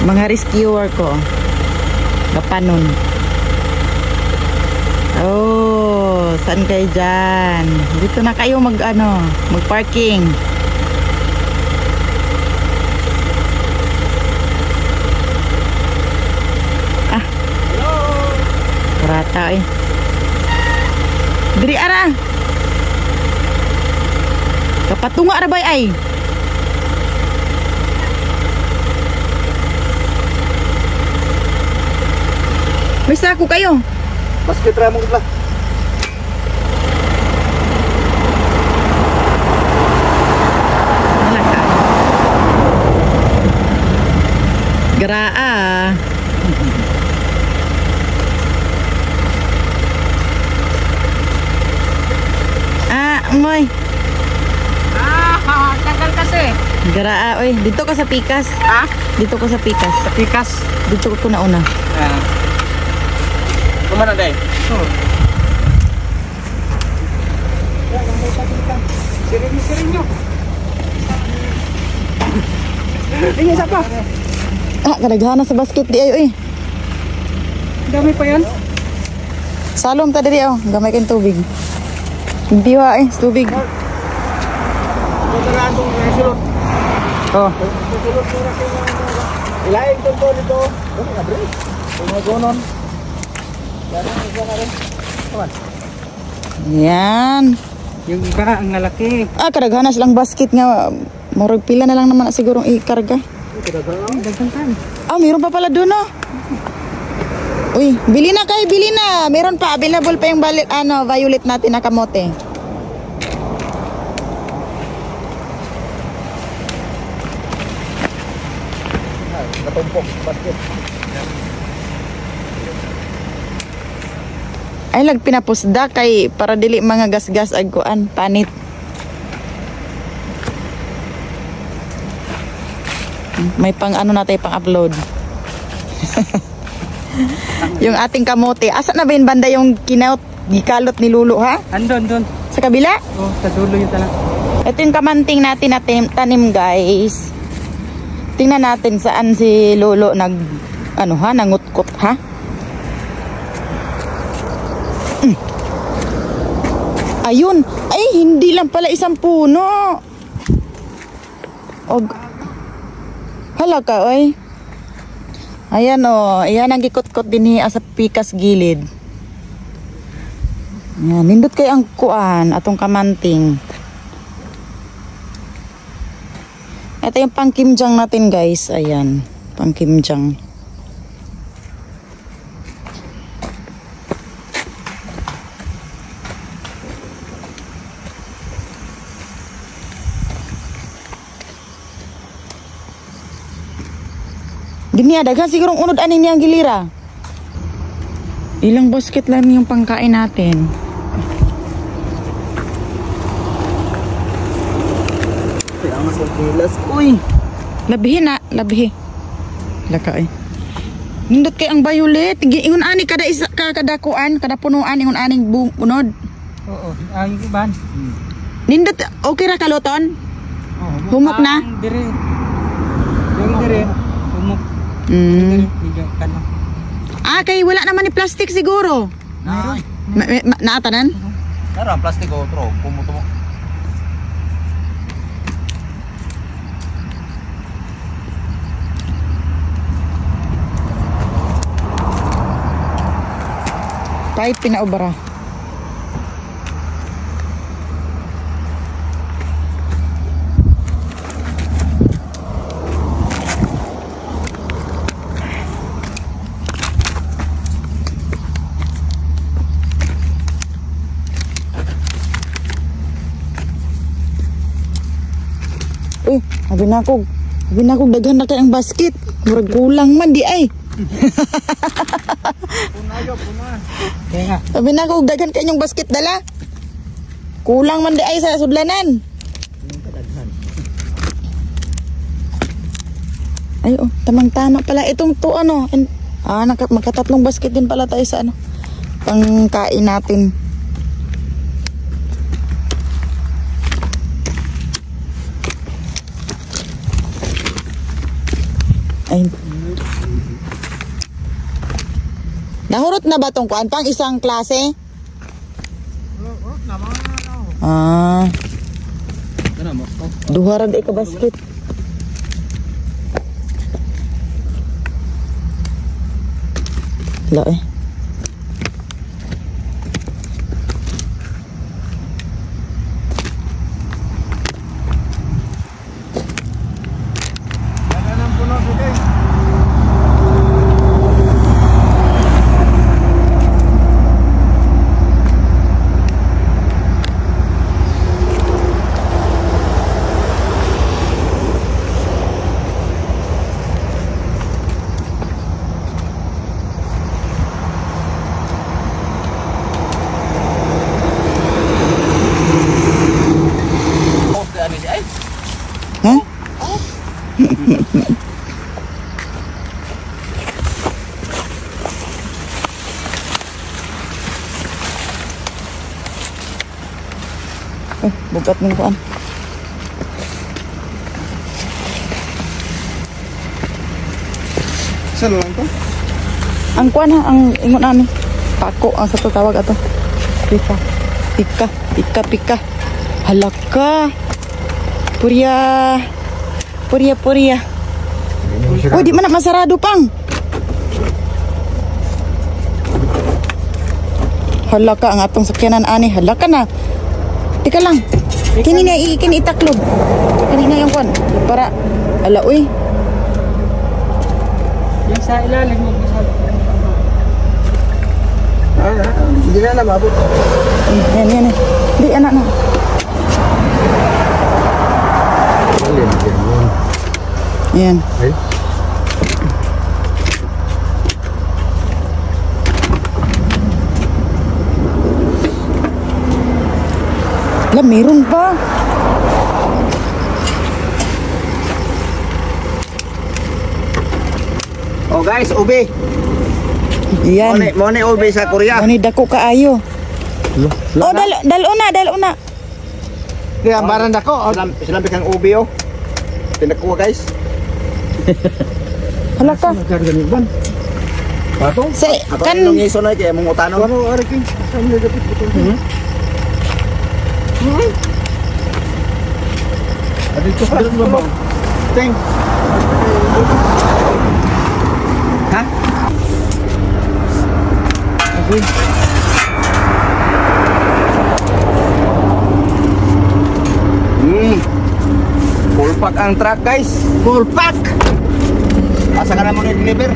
Mga rescuer ko. Kapanon. Oh, saan kayo dyan? Dito na kayo mag-parking. Ah. Hello. Rata eh. Diri ara. Kapatunga ra bay ay. Basta ako kayo. Basket ra mo gitla. Malaka. Graa. Ngoy. Tagal kasi. Graa, oy. Dito ka sa Pikas. Ha? Dito ka sa Pikas. Sa Pikas. Dito ko na una. Kumana day? Sirin nyo. Tingin sa pa. Kadaghanan sa basket di ay, oy. Dami pa yan. Salom ta diri oh. Gamay kang tubig. Biwa eh, tubig. Oh. Ilaing ito dito. Gumagonon. Yan. Yung iba ang lalaki. Kadaghanas lang basket nga. Murag pila na lang naman sigurong ikarga. Dagdagan. Mayroon pa pala doon oh. Uy, bili na kayo, bili na. Meron pa, available pa yung violet natin na kamote. Natumpok basket. Ay lag pinapusda kay para dili mga gasgas ag kuan panit. May pang natin pang upload. Yung ating kamote. Asa na ba yung banda yung gikalot ni Lulu ha? Andon. Sa kabila? Oh, sa dulo yun talaga. Ito yung kamanting natin na tanim guys. Tingnan natin saan si Lolo nangutkot ha? Ayun. Ay, hindi lang pala isang puno. Hala ka, oy. Ayan o. Ayan ang gikot-kot din sa Pikas gilid. Ayan. Nindot kayo ang kuan. Atong kamanting. Ito yung pangkimjang natin guys. Ayan. Pangkimjang. Dini daghan sigurong unod aning niyang gilira. Ilang basket lang yung pangkain natin. Kaya mas magbilas. Uy! Labihin na, labihin. Laka eh. Nindot kay ang violet. Ingon ani kada isa kada kuan, kada punuan ingon aning bunod. Oo, yung iban. Nindot okay ra kaloton? Oh, humok na? Dire. Yung dire, humok. Kay wala naman ni plastic siguro. Naatanan? Tara, plastic otro, pumuto mo. Kahit pinaubara. Sabi na ko daghan na kayang basket. Murag kulang man di ay. Sabi na ko daghan kayong basket dala. Kulang man di ay sa sudlanan. Ay tamang-tama pala itong to magkatatlong basket din pala tayo sa pangkain natin. Ay, Nahurot na ba tong kuan pang isang klase? Urot na mga ano. Ah, Ano mo? duha ra ka basket. La eh. Wala nang puno today. Ha? Bukat ng kuan. Saan lang to? Ang kuan ha, ang ingon ani. Pako ang sa tawag ato. Pika. Pika, pika, pika. Halaka. Purya. Purya, purya. Oh, di man na masarado pang. Halaka ang atong sakyanan ani. Halaka na. Tika lang. Kini na ikin itaklob. Kani na yung kuan para ala uy. Yung sa ilalim mo sa. Hindi na mabot. Yan, yan. Di anak na. Yan. Ay. Lah, meron pa. Oh guys, ubi. Yan. Mo ni ubi sa Korea. Ani dako kaayo. Oh, dalo na. Kaya baran ako. Sinabi kang ubi oh. Pinakuha guys. Halaka. Nagkarganig ban. Bato? Sa kan Nung iso na kaya mong utano. Ano ari king? Saan mo dapat ito? Adito ka ba ba? Ting. Ha? Okay. Full pack ang truck guys. Full pack. Asa ka na mo ni deliver?